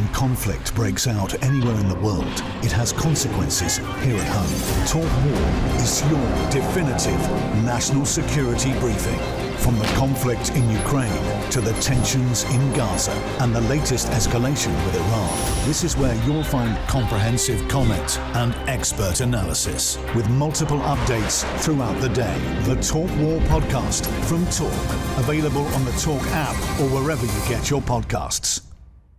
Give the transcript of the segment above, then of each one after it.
When conflict breaks out anywhere in the world, it has consequences here at home. Talk War is your definitive national security briefing. From the conflict in Ukraine to the tensions in Gaza and the latest escalation with Iran, this is where you'll find comprehensive comment and expert analysis with multiple updates throughout the day. The Talk War podcast from Talk, available on the Talk app or wherever you get your podcasts.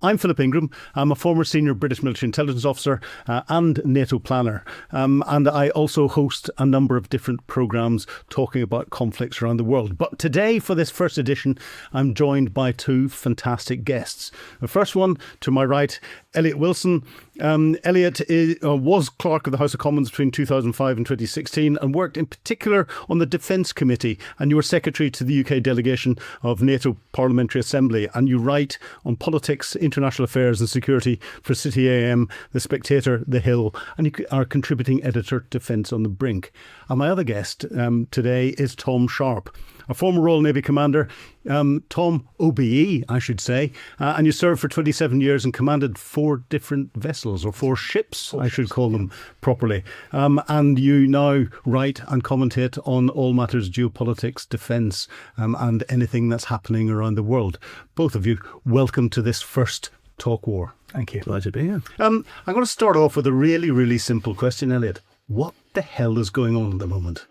I'm Philip Ingram. I'm a former senior British military intelligence officer and NATO planner. And I also host a number of different programmes talking about conflicts around the world. But today, for this first edition, I'm joined by two fantastic guests. The first one, to my right, Eliot Wilson. Eliot was Clerk of the House of Commons between 2005 and 2016 and worked in particular on the Defence Committee, and you were Secretary to the UK Delegation of NATO Parliamentary Assembly, and you write on politics, international affairs and security for City AM, The Spectator, The Hill, and you are contributing editor to Defence On The Brink. And my other guest today is Tom Sharpe, a former Royal Navy commander, Tom OBE, I should say, and you served for 27 years and commanded 4 different vessels, or 4 ships, I should call them properly. And you now write and commentate on all matters geopolitics, defence, and anything that's happening around the world. Both of you, welcome to this first Talk War. Thank you. Glad to be here. I'm going to start off with a really, really simple question, Eliot. What the hell is going on at the moment?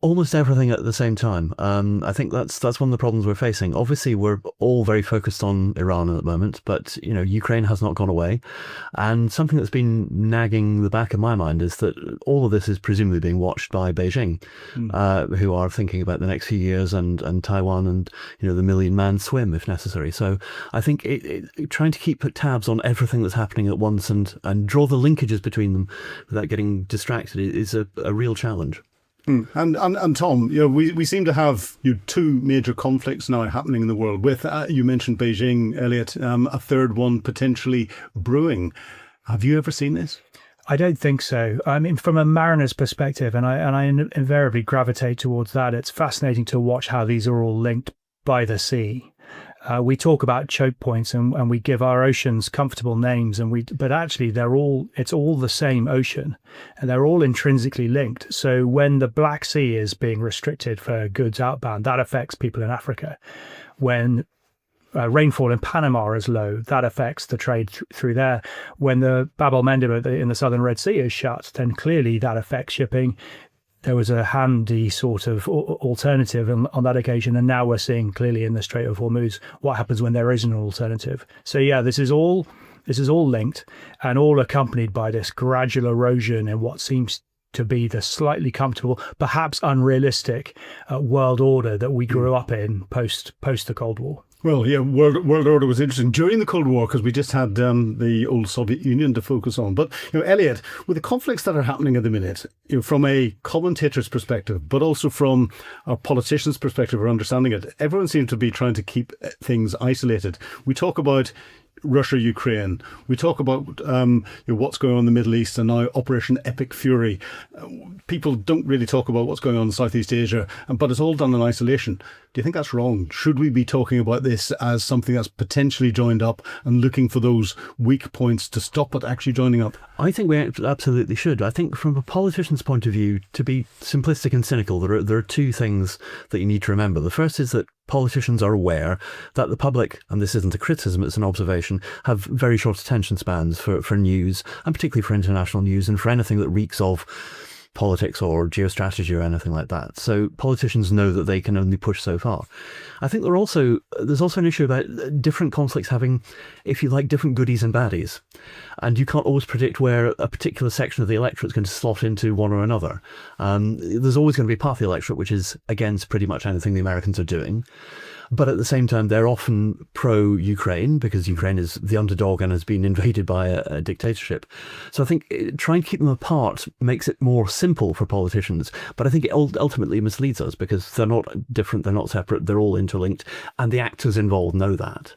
Almost everything at the same time. I think that's one of the problems we're facing. Obviously, we're all very focused on Iran at the moment, but Ukraine has not gone away. And something that's been nagging the back of my mind is that all of this is presumably being watched by Beijing, who are thinking about the next few years and Taiwan and the million-man swim if necessary. So I think trying to keep tabs on everything that's happening at once and draw the linkages between them without getting distracted is a real challenge. And Tom, we seem to have 2 major conflicts now happening in the world with, you mentioned Beijing, Eliot, a third one potentially brewing. Have you ever seen this? I don't think so. I mean, from a mariner's perspective, and I invariably gravitate towards that, it's fascinating to watch how these are all linked by the sea. We talk about choke points and we give our oceans comfortable names, but actually it's all the same ocean, and they're all intrinsically linked. So when the Black Sea is being restricted for goods outbound, that affects people in Africa. When rainfall in Panama is low, that affects the trade through there. When the Bab-el-Mandeb in the southern Red Sea is shut, then clearly that affects shipping. There was a handy sort of alternative on that occasion, and now we're seeing clearly in the Strait of Hormuz what happens when there isn't an alternative. So yeah, this is all linked and all accompanied by this gradual erosion in what seems to be the slightly comfortable, perhaps unrealistic world order that we grew up in post the Cold War. Well, yeah, world order was interesting during the Cold War because we just had the old Soviet Union to focus on. But, Eliot, with the conflicts that are happening at the minute, from a commentator's perspective, but also from a politician's perspective or understanding it, everyone seems to be trying to keep things isolated. We talk about Russia, Ukraine. We talk about what's going on in the Middle East and now Operation Epic Fury. People don't really talk about what's going on in Southeast Asia, but it's all done in isolation. Do you think that's wrong? Should we be talking about this as something that's potentially joined up and looking for those weak points to stop it actually joining up? I think we absolutely should. I think from a politician's point of view, to be simplistic and cynical, there are 2 things that you need to remember. The first is that politicians are aware that the public, and this isn't a criticism, it's an observation, have very short attention spans for news, and particularly for international news and for anything that reeks of politics or geostrategy or anything like that. So politicians know that they can only push so far. I think there's also an issue about different conflicts having, if you like, different goodies and baddies. And you can't always predict where a particular section of the electorate is going to slot into one or another. There's always going to be part of the electorate which is against pretty much anything the Americans are doing. But at the same time, they're often pro-Ukraine because Ukraine is the underdog and has been invaded by a dictatorship. So I think trying to keep them apart makes it more simple for politicians. But I think it ultimately misleads us because they're not different, they're not separate, they're all interlinked. And the actors involved know that.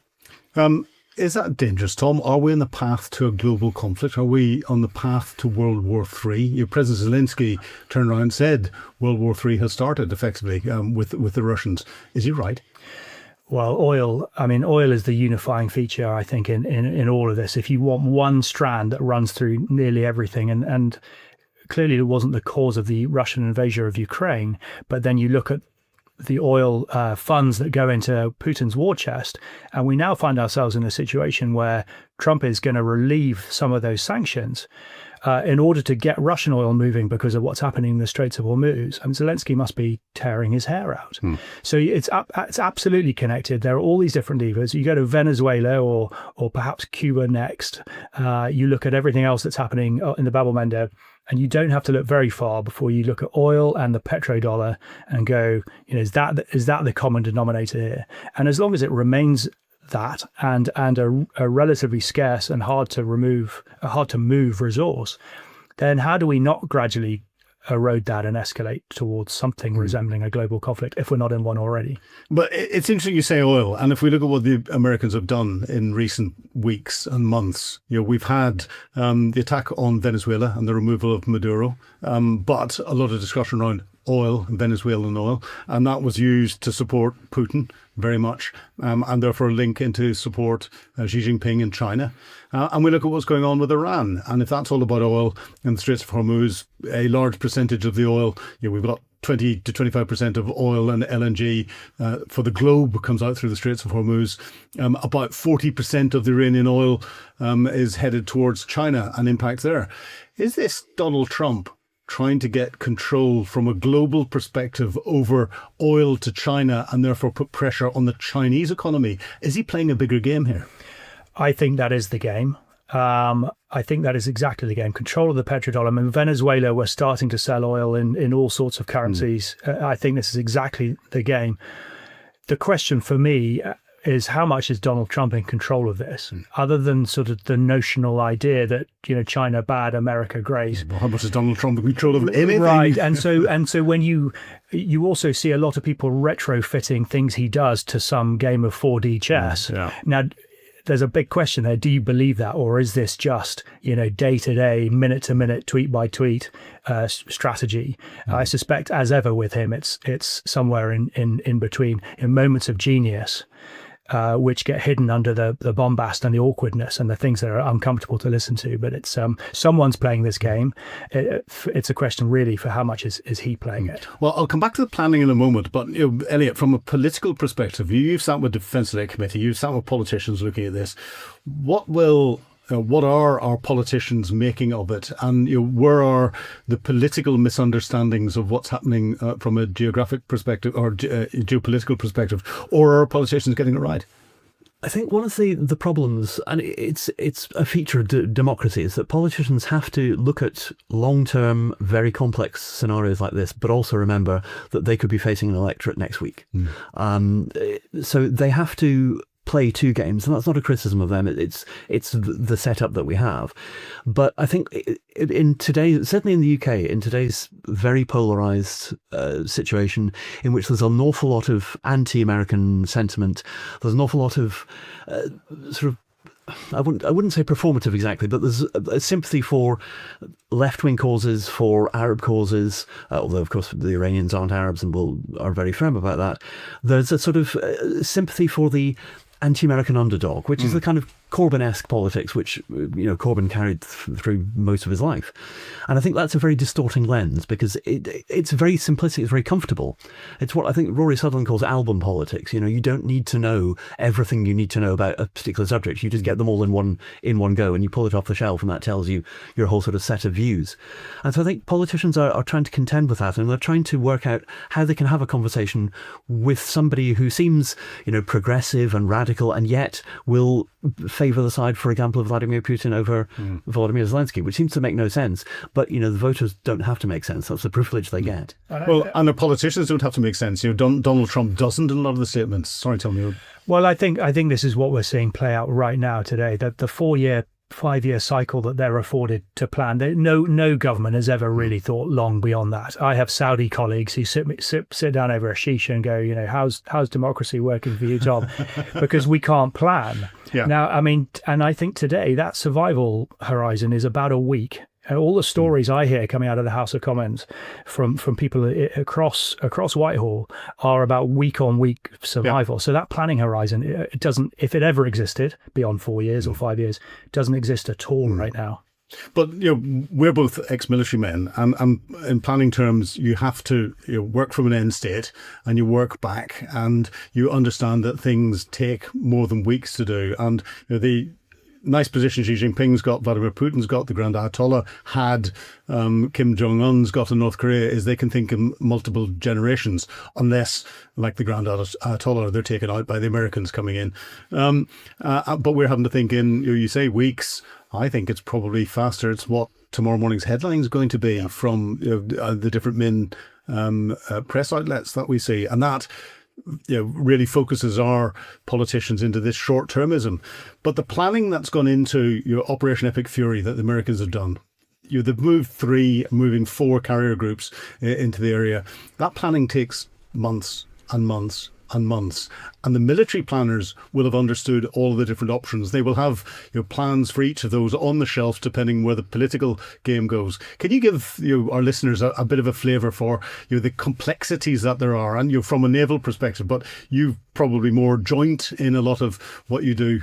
Is that dangerous, Tom? Are we on the path to a global conflict? Are we on the path to World War III? President Zelensky turned around and said World War III has started effectively with the Russians. Is he right? Well, oil is the unifying feature, I think, in all of this. If you want one strand that runs through nearly everything, and clearly it wasn't the cause of the Russian invasion of Ukraine, but then you look at the oil funds that go into Putin's war chest, and we now find ourselves in a situation where Trump is going to relieve some of those sanctions in order to get Russian oil moving because of what's happening in the Straits of Hormuz. I mean, Zelensky must be tearing his hair out. So it's absolutely connected. There are all these different levers. You go to Venezuela or perhaps Cuba next. You look at everything else that's happening in the Bab-el-Mandeb, and you don't have to look very far before you look at oil and the petrodollar and go, is that the common denominator here? And as long as it remains that and a relatively scarce and hard to move resource, then how do we not gradually erode that and escalate towards something resembling a global conflict if we're not in one already? But it's interesting you say oil, and if we look at what the Americans have done in recent weeks and months, we've had the attack on Venezuela and the removal of Maduro, but a lot of discussion around oil, Venezuelan oil, and that was used to support Putin very much, and therefore a link into support Xi Jinping in China. And we look at what's going on with Iran, and if that's all about oil in the Straits of Hormuz, a large percentage of the oil, we've got 20 to 25% of oil and LNG for the globe comes out through the Straits of Hormuz. About 40% of the Iranian oil is headed towards China and impact there. Is this Donald Trump trying to get control from a global perspective over oil to China and therefore put pressure on the Chinese economy? Is he playing a bigger game here? I think that is the game. I think that is exactly the game. Control of the petrodollar. I mean, Venezuela were starting to sell oil in all sorts of currencies. I think this is exactly the game. The question for me is, how much is Donald Trump in control of this, other than sort of the notional idea that, China bad, America great? Well, how much is Donald Trump in control of anything? Right. And so when you also see a lot of people retrofitting things he does to some game of 4D chess. Now, there's a big question there. Do you believe that, or is this just, day to day, minute to minute, tweet by tweet strategy? I suspect, as ever with him, it's somewhere in between, in moments of genius, which get hidden under the bombast and the awkwardness and the things that are uncomfortable to listen to. But it's someone's playing this game. It's a question really for how much is he playing it. Well, I'll come back to the planning in a moment. But Eliot, from a political perspective, you've sat with the Defence Select Committee, you've sat with politicians looking at this. What are our politicians making of it? And where are the political misunderstandings of what's happening from a geographic perspective or geopolitical perspective? Or are politicians getting it right? I think one of the problems, and it's a feature of democracy, is that politicians have to look at long-term, very complex scenarios like this, but also remember that they could be facing an electorate next week. So they have to play two games, and that's not a criticism of them. It's the setup that we have. But I think in today, certainly in the UK, in today's very polarized situation, in which there's an awful lot of anti-American sentiment, there's an awful lot of sort of, I wouldn't say performative exactly, but there's a sympathy for left-wing causes, for Arab causes, although of course the Iranians aren't Arabs and are very firm about that. There's a sort of sympathy for the anti-American underdog, which is the kind of Corbyn-esque politics which Corbyn carried through most of his life. And I think that's a very distorting lens, because it's very simplistic, it's very comfortable. It's what I think Rory Sutherland calls album politics. You don't need to know everything you need to know about a particular subject. You just get them all in one go, and you pull it off the shelf, and that tells you your whole sort of set of views. And so I think politicians are trying to contend with that, and they're trying to work out how they can have a conversation with somebody who seems progressive and radical, and yet will favour the side, for example, of Vladimir Putin over Volodymyr Zelensky, which seems to make no sense. But, the voters don't have to make sense. That's the privilege they get. Well, and the politicians don't have to make sense. Donald Trump doesn't in a lot of the statements. Sorry, tell me. Well, I think this is what we're seeing play out right now today. The 5-year cycle that they're afforded to plan. No government has ever really thought long beyond that. I have Saudi colleagues who sit down over a shisha and go, how's democracy working for you, Tom? Because we can't plan. Yeah. Now, I mean, and I think today that survival horizon is about a week. And all the stories I hear coming out of the House of Commons from people across Whitehall are about week-on-week survival. So that planning horizon, it doesn't, if it ever existed beyond 4 years or 5 years, doesn't exist at all right now. But we're both ex-military men, and in planning terms, you have to work from an end state, and you work back, and you understand that things take more than weeks to do, and the nice position Xi Jinping's got, Vladimir Putin's got, the Grand Ayatollah had, Kim Jong-un's got in North Korea, is they can think in multiple generations, unless, like the Grand Ayatollah, they're taken out by the Americans coming in. But we're having to think in, you say weeks. I think it's probably faster. It's what tomorrow morning's headline is going to be from the different main press outlets that we see. And that really focuses our politicians into this short-termism. But the planning that's gone into Operation Epic Fury that the Americans have done, they've moving 4 carrier groups into the area. That planning takes months and months and months. And the military planners will have understood all of the different options. They will have plans for each of those on the shelf, depending where the political game goes. Can you give our listeners a bit of a flavour for the complexities that there are, and from a naval perspective, but you've probably more joint in a lot of what you do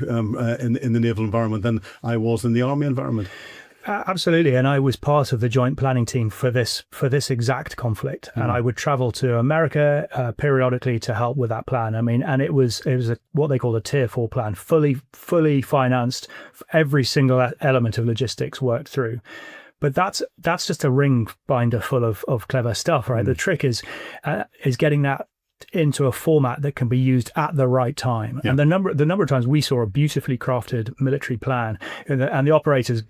in the naval environment than I was in the army environment. Absolutely, and I was part of the joint planning team for this exact conflict, and I would travel to America periodically to help with that plan. I mean, and it was what they call a Tier 4 plan, fully financed, every single element of logistics worked through. But that's just a ring binder full of clever stuff, right? The trick is getting that into a format that can be used at the right time. And the number of times we saw a beautifully crafted military plan and the operators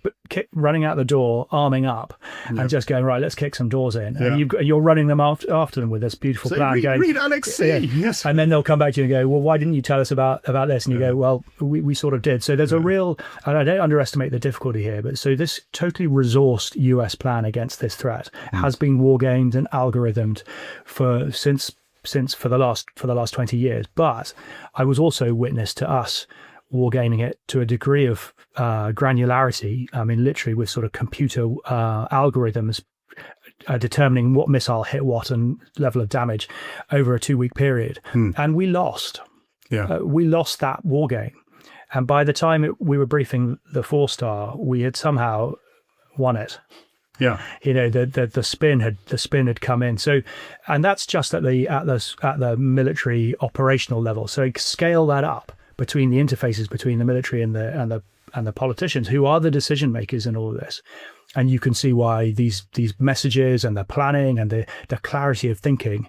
running out the door, arming up, and just going, right, let's kick some doors in. And you're running them after them with this beautiful plan. Read Annex C. Yes. And then they'll come back to you and go, well, why didn't you tell us about this? And you go, well, we sort of did. So there's a real, and I don't underestimate the difficulty here, but so this totally resourced US plan against this threat has been wargamed and algorithmed for the last 20 years. But I was also witness to us wargaming it to a degree of granularity. I mean, literally with sort of computer algorithms determining what missile hit what and level of damage over a 2-week period. And we lost. We lost that wargame. And by the time we were briefing the 4-star, we had somehow won it. Yeah, the spin had come in. So, and that's just at the military operational level. So scale that up between the interfaces between the military and the politicians, who are the decision makers in all of this, and you can see why these messages and the planning and the clarity of thinking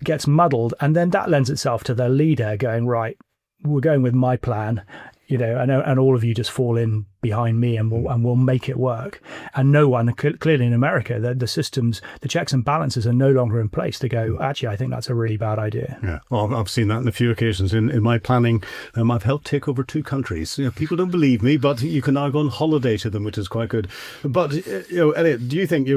gets muddled, and then that lends itself to the leader going, right, we're going with my plan. And all of you just fall in behind me, and we'll make it work. And no one, clearly in America, the systems, the checks and balances are no longer in place to go, actually, I think that's a really bad idea. Yeah, well, I've seen that in a few occasions in my planning. I've helped take over 2 countries. People don't believe me, but you can now go on holiday to them, which is quite good. But Eliot, do you think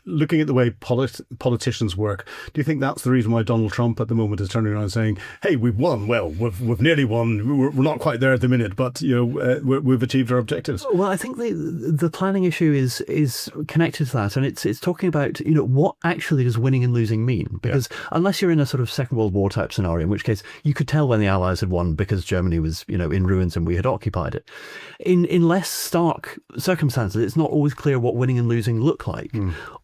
looking at the way politicians work, do you think that's the reason why Donald Trump at the moment is turning around and saying, hey, we've won? Well, we've nearly won. We're not quite there at the minute, but we've achieved our objectives. Well, I think the planning issue is connected to that, and it's talking about what actually does winning and losing mean? Because unless you're in a sort of Second World War type scenario, in which case you could tell when the Allies had won because Germany was in ruins and we had occupied it. In less stark circumstances, it's not always clear what winning and losing look like.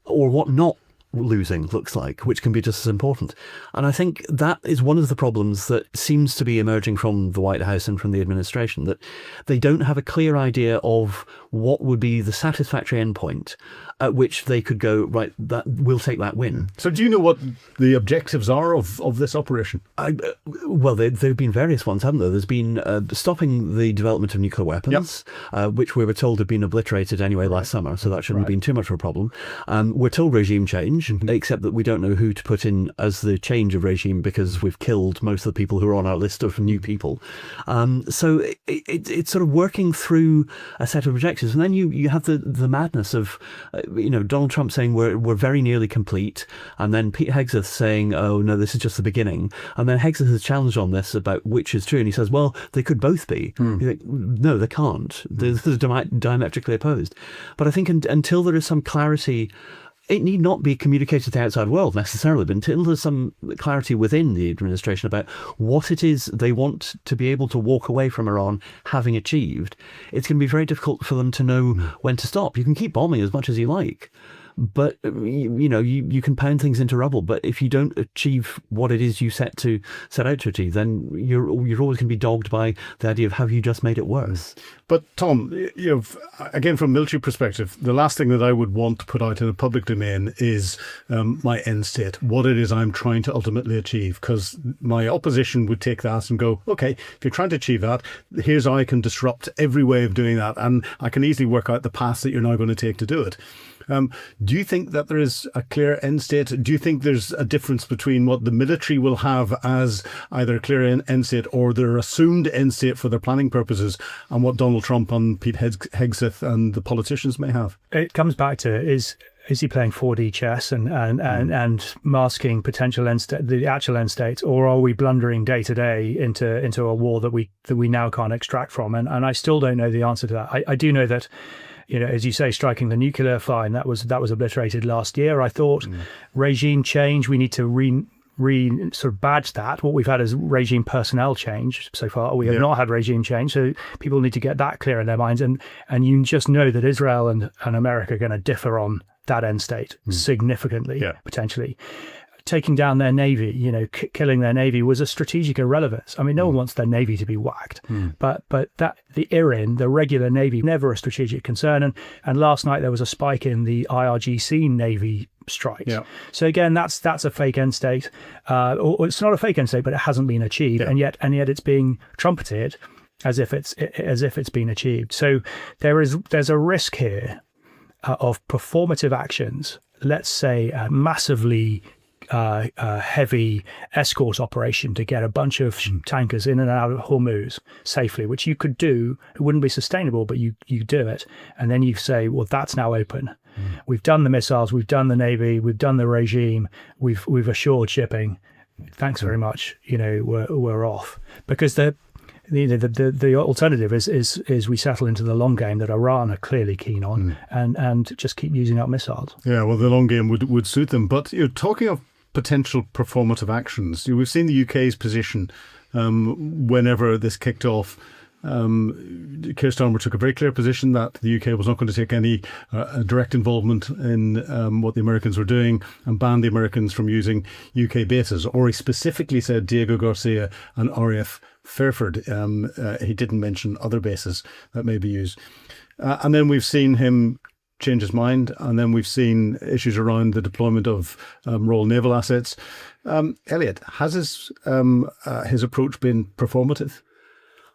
Or what not losing looks like, which can be just as important. And I think that is one of the problems that seems to be emerging from the White House and from the administration, that they don't have a clear idea of what would be the satisfactory endpoint at which they could go, right, that we'll take that win. So do you know what the objectives are of this operation? Well, there have been various ones, haven't there? There's been stopping the development of nuclear weapons, which we were told had been obliterated anyway last summer, so that shouldn't have been too much of a problem. We're told regime change. change, except that we don't know who to put in as the change of regime because we've killed most of the people who are on our list of new people. So it's sort of working through a set of objectives. And then you have the madness of, Donald Trump saying we're very nearly complete. And then Pete Hegseth saying, oh, no, this is just the beginning. And then Hegseth has challenged on this about which is true. And he says, well, they could both be. You're like, no, they can't. This is diametrically opposed. But I think until there is some clarity, it need not be communicated to the outside world necessarily, but until there's some clarity within the administration about what it is they want to be able to walk away from Iran having achieved, it's going to be very difficult for them to know when to stop. You can keep bombing as much as you like, but you can pound things into rubble. But if you don't achieve what it is you set out to achieve, then you're always going to be dogged by the idea of have you just made it worse. But Tom, again, from a military perspective, the last thing that I would want to put out in the public domain is my end state, what it is I'm trying to ultimately achieve, because my opposition would take that and go, okay, if you're trying to achieve that, here's how I can disrupt every way of doing that, and I can easily work out the path that you're now going to take to do it. Do you think that there is a clear end state? Do you think there's a difference between what the military will have as either a clear end state or their assumed end state for their planning purposes, and what Donald Trump and Pete Hegseth and the politicians may have? It comes back to is he playing 4D chess and masking potential end state, the actual end state, or are we blundering day to day into a war that we now can't extract from? And I still don't know the answer to that. I do know that, as you say, striking the nuclear fine, that was obliterated last year. I thought regime change, we need to sort of badge that. What we've had is regime personnel change so far. We have not had regime change, so people need to get that clear in their minds. And you just know that Israel and America are going to differ on that end state significantly, potentially. Taking down their navy, killing their navy was a strategic irrelevance. I mean, no one wants their navy to be whacked, but that the IRIN, the regular navy, never a strategic concern. And last night there was a spike in the IRGC navy strikes. Yeah. So again, that's a fake end state, or it's not a fake end state, but it hasn't been achieved, and yet it's being trumpeted as if it's been achieved. So there's a risk here of performative actions. Let's say a massively heavy escort operation to get a bunch of tankers in and out of Hormuz safely, which you could do. It wouldn't be sustainable, but you do it. And then you say, well, that's now open. We've done the missiles, we've done the navy, we've done the regime, we've assured shipping. Thanks very much. We're off. Because the alternative is we settle into the long game that Iran are clearly keen on and just keep using up missiles. Yeah, well, the long game would suit them. But you're talking of potential performative actions. We've seen the UK's position whenever this kicked off. Keir Starmer took a very clear position that the UK was not going to take any direct involvement in what the Americans were doing and banned the Americans from using UK bases. Or he specifically said Diego Garcia and RAF Fairford. He didn't mention other bases that may be used. And then we've seen him change his mind, and then we've seen issues around the deployment of Royal Naval assets. Eliot, has his approach been performative?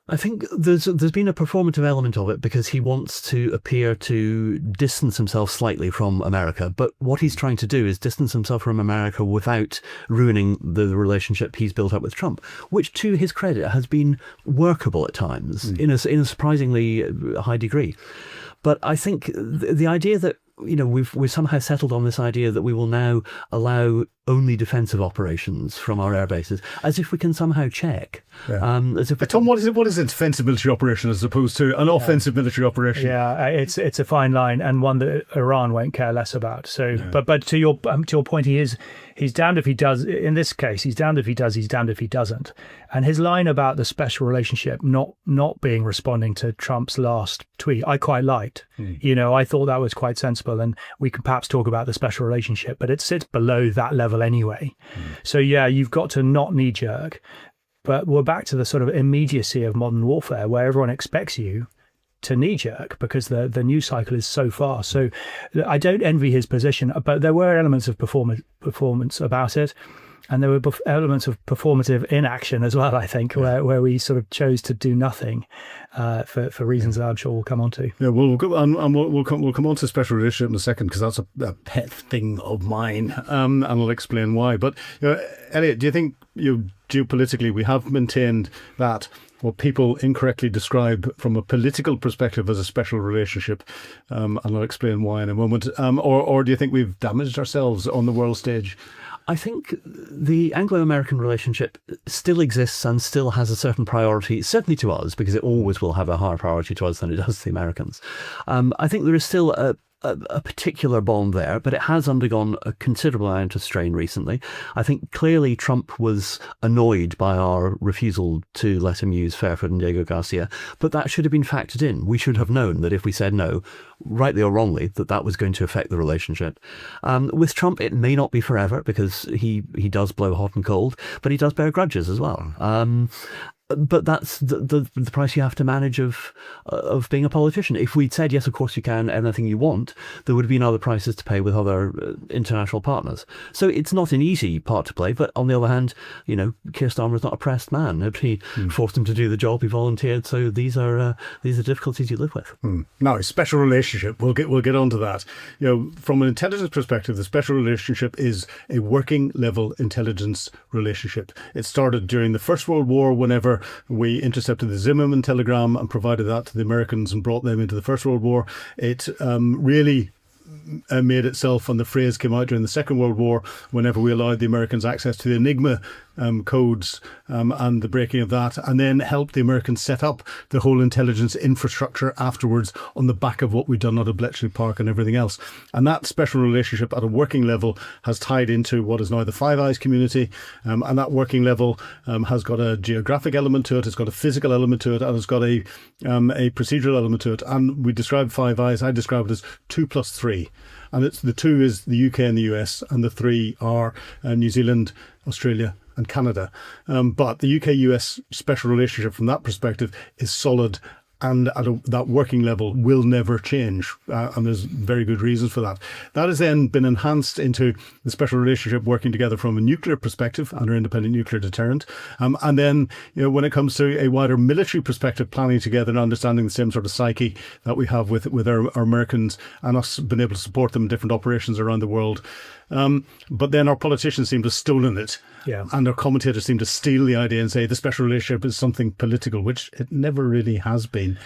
I think there's been a performative element of it because he wants to appear to distance himself slightly from America. But what he's trying to do is distance himself from America without ruining the relationship he's built up with Trump, which, to his credit, has been workable at times in a surprisingly high degree. But I think the idea that we've somehow settled on this idea that we will now allow only defensive operations from our air bases, as if we can somehow check. Yeah. Tom, what is a defensive military operation as opposed to an offensive military operation? Yeah, it's a fine line, and one that Iran won't care less about. So, but to your point, he's damned if he does. In this case, he's damned if he does. He's damned if he doesn't. And his line about the special relationship not being responding to Trump's last tweet, I quite liked. I thought that was quite sensible, and we could perhaps talk about the special relationship, but it sits below that level anyway. So you've got to not knee jerk. But we're back to the sort of immediacy of modern warfare where everyone expects you to knee jerk because the news cycle is so fast. So I don't envy his position, but there were elements of performance about it. And there were elements of performative inaction as well, I think, where we sort of chose to do nothing for reasons that I'm sure we'll come on to. Yeah, we'll come on to special relationship in a second, because that's a pet thing of mine, and I'll explain why. But Eliot, do you think geopolitically we have maintained that what people incorrectly describe from a political perspective as a special relationship, and I'll explain why in a moment, or do you think we've damaged ourselves on the world stage? I think the Anglo-American relationship still exists and still has a certain priority, certainly to us, because it always will have a higher priority to us than it does to the Americans. I think there is still a particular bond there, but it has undergone a considerable amount of strain recently. I think clearly Trump was annoyed by our refusal to let him use Fairford and Diego Garcia, but that should have been factored in. We should have known that if we said no, rightly or wrongly, that was going to affect the relationship. With Trump, it may not be forever, because he does blow hot and cold, but he does bear grudges as well. But that's the price you have to manage of being a politician. If we'd said, yes, of course you can, anything you want, there would have been other prices to pay with other international partners. So it's not an easy part to play. But on the other hand, Keir Starmer's not a pressed man. Nobody forced him to do the job. He volunteered. So these are difficulties you live with. Now, special relationship. We'll get onto that. From an intelligence perspective, the special relationship is a working level intelligence relationship. It started during the First World War, whenever we intercepted the Zimmerman telegram and provided that to the Americans and brought them into the First World War. It really made itself, and the phrase came out during the Second World War, whenever we allowed the Americans access to the Enigma codes and the breaking of that, and then helped the Americans set up the whole intelligence infrastructure afterwards on the back of what we'd done out of Bletchley Park and everything else. And that special relationship at a working level has tied into what is now the Five Eyes community, and that working level has got a geographic element to it, it's got a physical element to it, and it's got a procedural element to it. And we describe Five Eyes, I describe it as 2 + 3. And the 2 is the UK and the US, and the 3 are New Zealand, Australia and Canada. But the UK-US special relationship from that perspective is solid, and at that working level will never change. And there's very good reasons for that. That has then been enhanced into the special relationship working together from a nuclear perspective and our independent nuclear deterrent. And then, when it comes to a wider military perspective, planning together and understanding the same sort of psyche that we have with our Americans, and us being able to support them in different operations around the world. But then our politicians seem to have stolen it. Yeah. And our commentators seem to steal the idea and say the special relationship is something political, which it never really has been.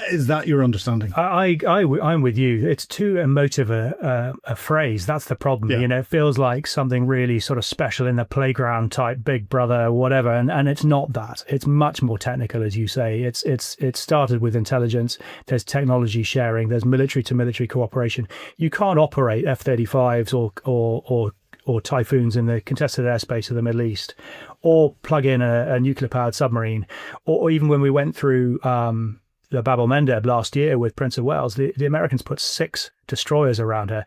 Is that your understanding? I'm with you. It's too emotive a phrase. That's the problem. Yeah. It feels like something really sort of special in the playground type, Big Brother, whatever. And it's not that. It's much more technical, as you say. It started with intelligence. There's technology sharing. There's military to military cooperation. You can't operate F-35s or Typhoons in the contested airspace of the Middle East, or plug in a nuclear powered submarine, or even when we went through the Bab-el-Mandeb last year with Prince of Wales, the Americans put 6 destroyers around her.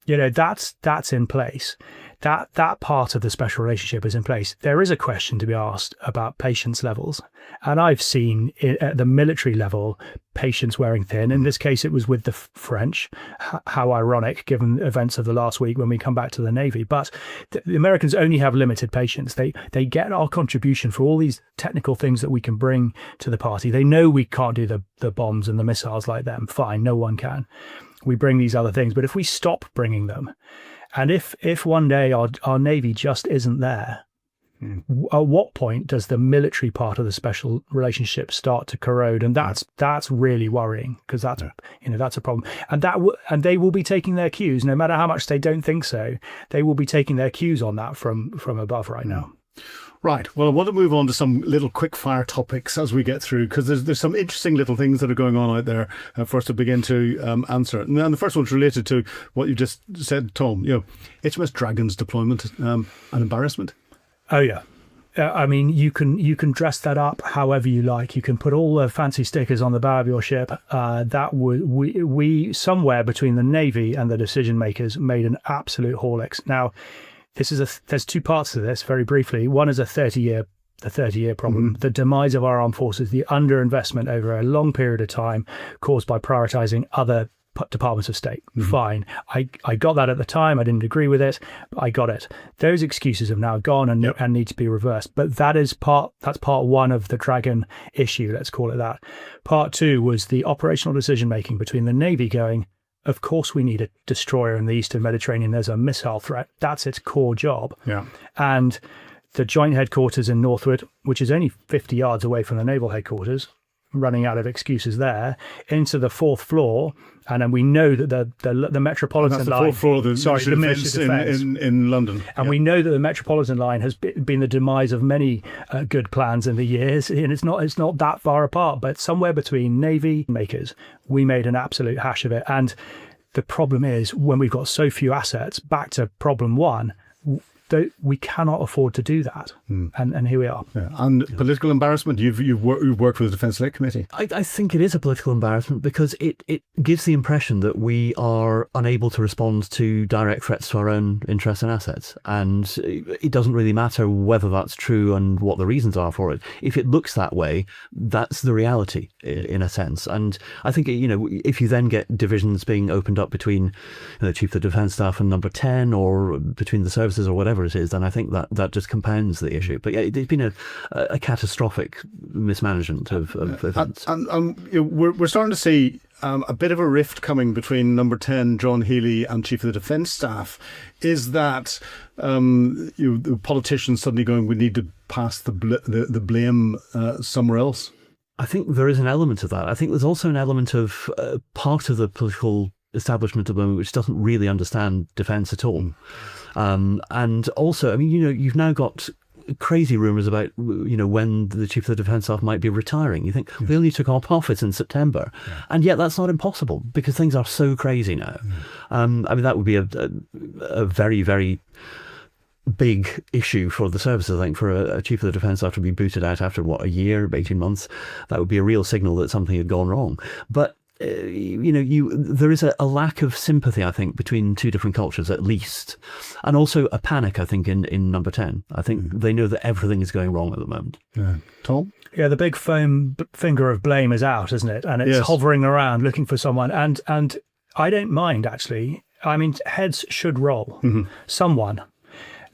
That's in place. That part of the special relationship is in place. There is a question to be asked about patience levels. And I've seen at the military level, patience wearing thin. In this case, it was with the French. How ironic, given events of the last week when we come back to the Navy. But the Americans only have limited patience. They get our contribution for all these technical things that we can bring to the party. They know we can't do the bombs and the missiles like them. Fine, no one can. We bring these other things. But if we stop bringing them, and if one day our Navy just isn't there, at what point does the military part of the special relationship start to corrode? And that's really worrying, because that's a problem. And they will be taking their cues, no matter how much they don't think so. They will be taking their cues on that from above right now. Right. Well, I want to move on to some little quick fire topics as we get through, because there's some interesting little things that are going on out there for us to begin to answer. And the first one's related to what you just said, Tom. HMS Dragon's deployment, an embarrassment. Oh yeah. I mean, you can dress that up however you like. You can put all the fancy stickers on the bow of your ship. We somewhere between the Navy and the decision makers made an absolute Horlicks. Now, there's 2 parts to this, very briefly. One is the 30-year problem, the demise of our armed forces, the underinvestment over a long period of time caused by prioritizing other departments of state. Fine. I got that at the time. I didn't agree with it, but I got it. Those excuses have now gone and need to be reversed. But that's part one of the Dragon issue, let's call it that. Part two was the operational decision making between the Navy going, of course we need a destroyer in the Eastern Mediterranean. There's a missile threat. That's its core job. Yeah. And the joint headquarters in Northwood, which is only 50 yards away from the naval headquarters, running out of excuses there, into the fourth floor, and then we know that the Metropolitan line... That's the fourth floor of the Ministry of Defence in London. And we know that the Metropolitan line has been the demise of many good plans in the years, and it's not that far apart, but somewhere between Navy makers, we made an absolute hash of it. And the problem is, when we've got so few assets, back to problem one, we cannot afford to do that, and here we are. Yeah. And political embarrassment. You've worked with the Defence Select Committee. I think it is a political embarrassment because it gives the impression that we are unable to respond to direct threats to our own interests and assets, and it doesn't really matter whether that's true and what the reasons are for it. If it looks that way, that's the reality in a sense. And I think if you then get divisions being opened up between the Chief of the Defence Staff and Number 10, or between the services or whatever it is, then I think that just compounds the issue. But yeah, it's been a catastrophic mismanagement of events. And we're starting to see a bit of a rift coming between Number 10, John Healey, and Chief of the Defence Staff. Is that the politicians suddenly going, we need to pass the blame somewhere else? I think there is an element of that. I think there's also an element of part of the political establishment at the moment which doesn't really understand defence at all. And also, I mean, you've now got crazy rumours about, when the Chief of the Defence Staff might be retiring. You think, they only took up office in September. Yeah. And yet that's not impossible because things are so crazy now. I mean, that would be a very, very big issue for the services. I think for a Chief of the Defence Staff to be booted out after, a year, 18 months, that would be a real signal that something had gone wrong. But there is a lack of sympathy, I think, between two different cultures at least, and also a panic, I think, in Number 10. I think they know that everything is going wrong at the moment. Yeah. Tom? Yeah, the big foam finger of blame is out, isn't it? And it's hovering around looking for someone. And I don't mind, actually. I mean, heads should roll. Someone.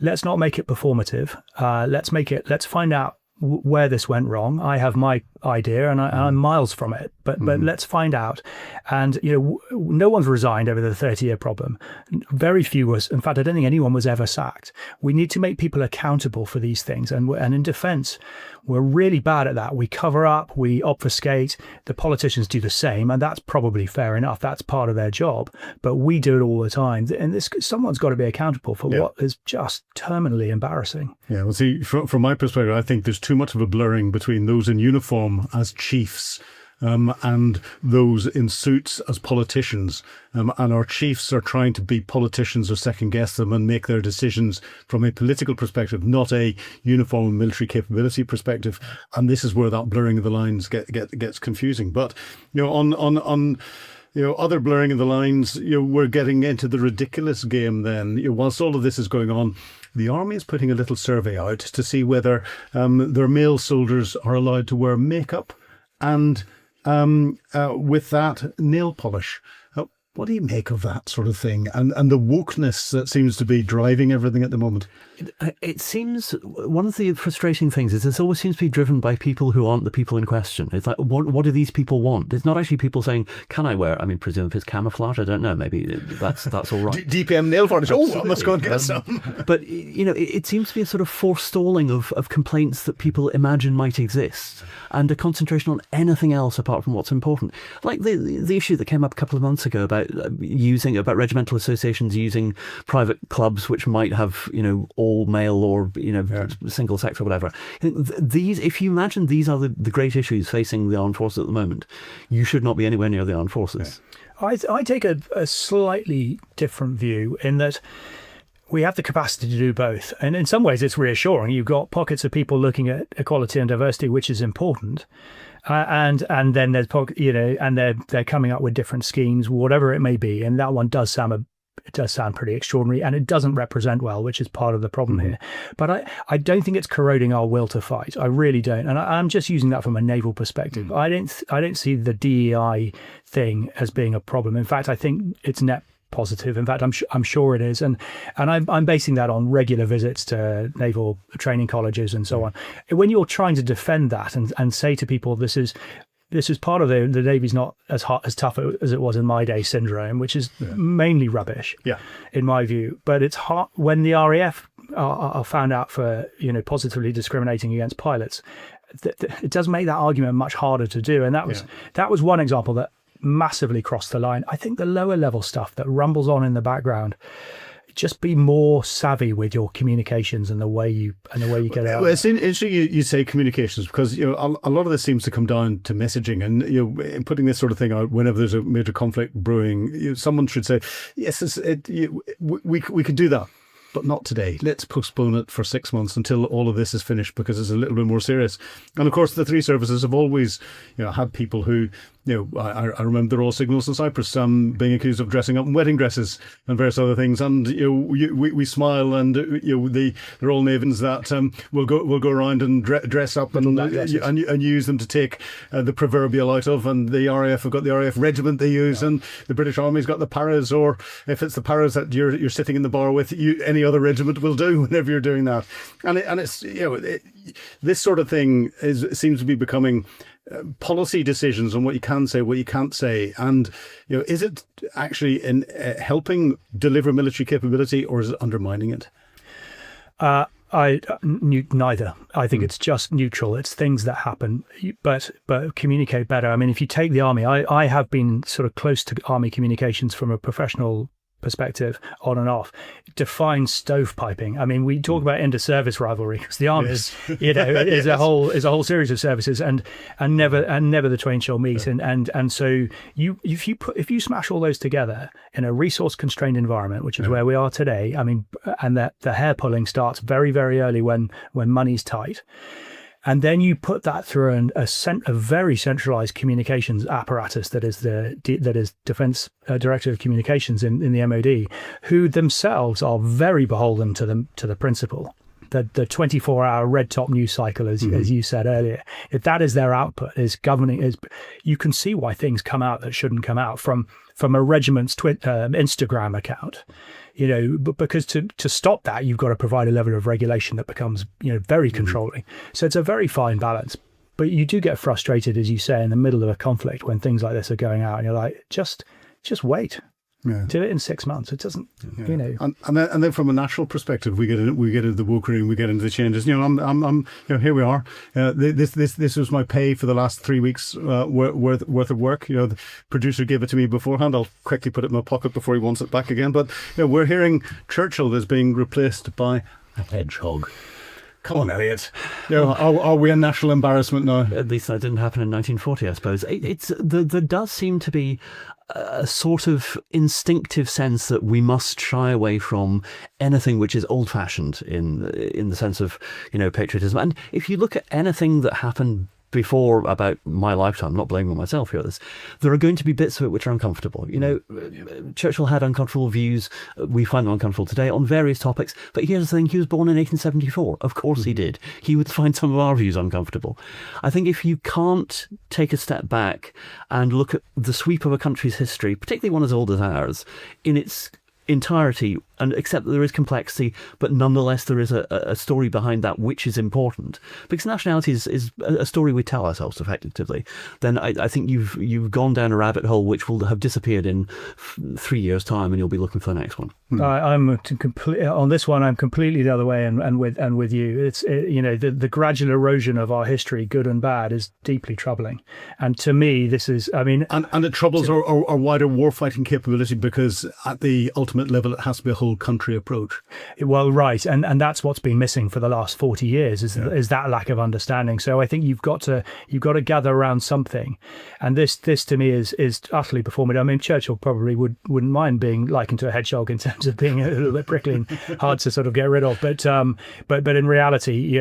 Let's not make it performative. Let's find out where this went wrong. I have my idea and I'm miles from it, but let's find out. And no one's resigned over the 30-year problem. Very few was. In fact, I don't think anyone was ever sacked. We need to make people accountable for these things, and in defence, we're really bad at that. We cover up, we obfuscate. The politicians do the same, and that's probably fair enough. That's part of their job, but we do it all the time. And someone's got to be accountable for what is just terminally embarrassing. Yeah, well, see, from my perspective, I think there's too much of a blurring between those in uniform as chiefs and those in suits as politicians. And our chiefs are trying to be politicians or second guess them and make their decisions from a political perspective, not a uniform military capability perspective. And this is where that blurring of the lines gets confusing. But on other blurring of the lines, we're getting into the ridiculous game then. Whilst all of this is going on, the Army is putting a little survey out to see whether their male soldiers are allowed to wear makeup and with that, nail polish. What do you make of that sort of thing and the wokeness that seems to be driving everything at the moment? It seems one of the frustrating things is this always seems to be driven by people who aren't the people in question. It's like, what do these people want? It's not actually people saying, can I wear, presumably if it's camouflage, I don't know, maybe that's all right. DPM nail varnish, I must go and get some. But, it seems to be a sort of forestalling of complaints that people imagine might exist and a concentration on anything else apart from what's important. Like the issue that came up a couple of months ago about regimental associations using private clubs which might have, all male or, single sex or whatever. These, if you imagine these are the great issues facing the armed forces at the moment, you should not be anywhere near the armed forces. Yeah. I take a slightly different view in that we have the capacity to do both. And in some ways it's reassuring. You've got pockets of people looking at equality and diversity, which is important. And then there's and they're coming up with different schemes, whatever it may be, and that one does sound does sound pretty extraordinary, and it doesn't represent well, which is part of the problem here. But I don't think it's corroding our will to fight. I really don't. And I'm just using that from a naval perspective. I don't see the DEI thing as being a problem. In fact, I think it's net positive. In fact, I'm sure it is, and I'm basing that on regular visits to naval training colleges and so on. When you're trying to defend that and say to people, this is part of the Navy's not as tough as it was in my day syndrome, which is mainly rubbish, in my view. But it's hard when the RAF are found out for positively discriminating against pilots. It does make that argument much harder to do, and that was one example that massively crossed the line. I think the lower level stuff that rumbles on in the background, just be more savvy with your communications and the way you get out. Well, it's interesting you say communications, because a lot of this seems to come down to messaging, and putting this sort of thing out whenever there's a major conflict brewing. Someone should say, yes, we could do that, but not today. Let's postpone it for 6 months until all of this is finished, because it's a little bit more serious. And of course, the three services have always, had people who, I remember the Royal Signals in Cyprus being accused of dressing up in wedding dresses and various other things. And we smile, and the Royal Navins that will go around and dress up and use them to take the proverbial out of. And the RAF have got the RAF regiment they use, and the British Army's got the paras, or if it's the paras that you're sitting in the bar with, any other regiment will do whenever you're doing that. And it's this sort of thing seems to be becoming policy decisions on what you can say, what you can't say. And is it actually in helping deliver military capability, or is it undermining it? Neither. I think it's just neutral. It's things that happen, but communicate better. I mean, if you take the Army, I have been sort of close to Army communications from a professional perspective, on and off. Define stovepiping. I mean, we talk about inter-service rivalry, because the Army is a whole series of services, and never the twain shall meet. And so if you smash all those together in a resource constrained environment, which is where we are today, I mean, and that the hair pulling starts very, very early when money's tight. And then you put that through a very centralized communications apparatus that is Defence Director of Communications in the MOD, who themselves are very beholden to the principal. The 24-hour red top news cycle, as you said earlier, if that is their output, you can see why things come out that shouldn't come out from a regiment's Instagram account. But because to stop that, you've got to provide a level of regulation that becomes, very controlling. So it's a very fine balance. But you do get frustrated, as you say, in the middle of a conflict when things like this are going out, and you're like, just wait. Yeah. Do it in 6 months. It doesn't, And then from a national perspective, we get into the woke room, we get into the changes. I'm here we are. This was my pay for the last 3 weeks worth of work. The producer gave it to me beforehand. I'll quickly put it in my pocket before he wants it back again. But we're hearing Churchill is being replaced by a hedgehog. Come on, Eliot. Are we a national embarrassment now? At least that didn't happen in 1940, I suppose. There does seem to be a sort of instinctive sense that we must shy away from anything which is old-fashioned in the sense of, patriotism. And if you look at anything that happened before about my lifetime, not blaming myself here, there are going to be bits of it which are uncomfortable. Churchill had uncomfortable views. We find them uncomfortable today on various topics. But here's the thing, he was born in 1874. Of course he did. He would find some of our views uncomfortable. I think if you can't take a step back and look at the sweep of a country's history, particularly one as old as ours, in its entirety, and accept that there is complexity, but nonetheless there is a story behind that which is important, because nationality is a story we tell ourselves effectively, then I think you've gone down a rabbit hole which will have disappeared in 3 years' time, and you'll be looking for the next one. I'm on this one. I'm completely the other way, and with you, it's the gradual erosion of our history, good and bad, is deeply troubling. And to me, this is, and it troubles our wider warfighting capability, because at the ultimate level, it has to be a whole country approach. Well, right, and that's what's been missing for the last 40 years is that lack of understanding. So I think you've got to gather around something, and this to me is utterly performative. I mean, Churchill probably wouldn't mind being likened to a hedgehog in terms terms of being a little bit prickly and hard to sort of get rid of. But in reality,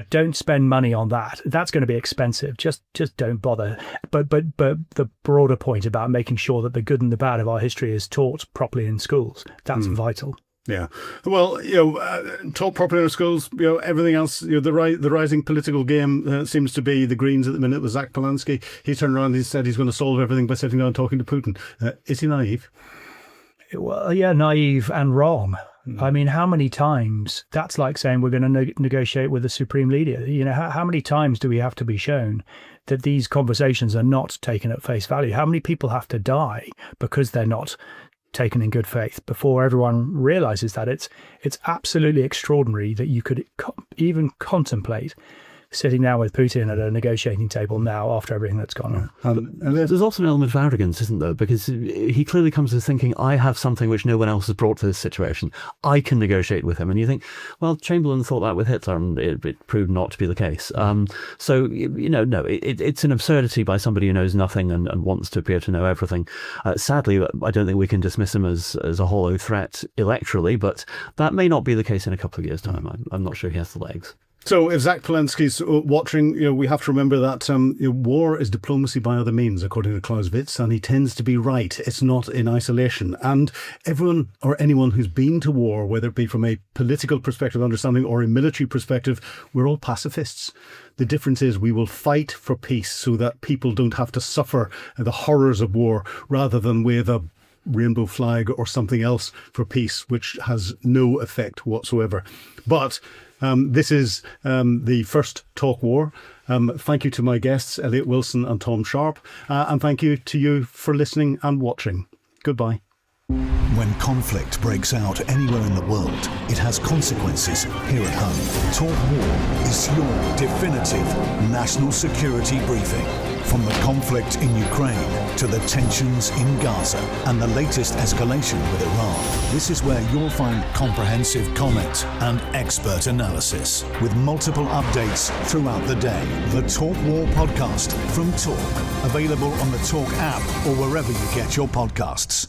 don't spend money on that. That's going to be expensive. Just don't bother. But the broader point about making sure that the good and the bad of our history is taught properly in schools, that's vital. Yeah. Well, taught properly in our schools, everything else, the rising political game seems to be the Greens at the minute with Zach Polanski. He turned around and he said he's going to solve everything by sitting down and talking to Putin. Is he naive? Well, yeah, naive and wrong. I mean, how many times? That's like saying we're going to negotiate with the supreme leader. How many times do we have to be shown that these conversations are not taken at face value? How many people have to die because they're not taken in good faith before everyone realizes that it's absolutely extraordinary that you could even contemplate sitting down with Putin at a negotiating table now after everything that's gone on. And there's also an element of arrogance, isn't there? Because he clearly comes to thinking, I have something which no one else has brought to this situation. I can negotiate with him. And you think, well, Chamberlain thought that with Hitler, and it proved not to be the case. So, no, it's an absurdity by somebody who knows nothing and wants to appear to know everything. Sadly, I don't think we can dismiss him as a hollow threat electorally, but that may not be the case in a couple of years' time. I'm not sure he has the legs. So if Zach Polanski's watching, we have to remember that war is diplomacy by other means, according to Clausewitz, and he tends to be right. It's not in isolation. And everyone or anyone who's been to war, whether it be from a political perspective understanding or a military perspective, we're all pacifists. The difference is we will fight for peace so that people don't have to suffer the horrors of war rather than wave a rainbow flag or something else for peace, which has no effect whatsoever. But this is the first Talk War. Thank you to my guests, Eliot Wilson and Tom Sharpe. And thank you to you for listening and watching. Goodbye. When conflict breaks out anywhere in the world, it has consequences here at home. Talk War is your definitive national security briefing. From the conflict in Ukraine to the tensions in Gaza and the latest escalation with Iran, this is where you'll find comprehensive comment and expert analysis with multiple updates throughout the day. The Talk War podcast from Talk, available on the Talk app or wherever you get your podcasts.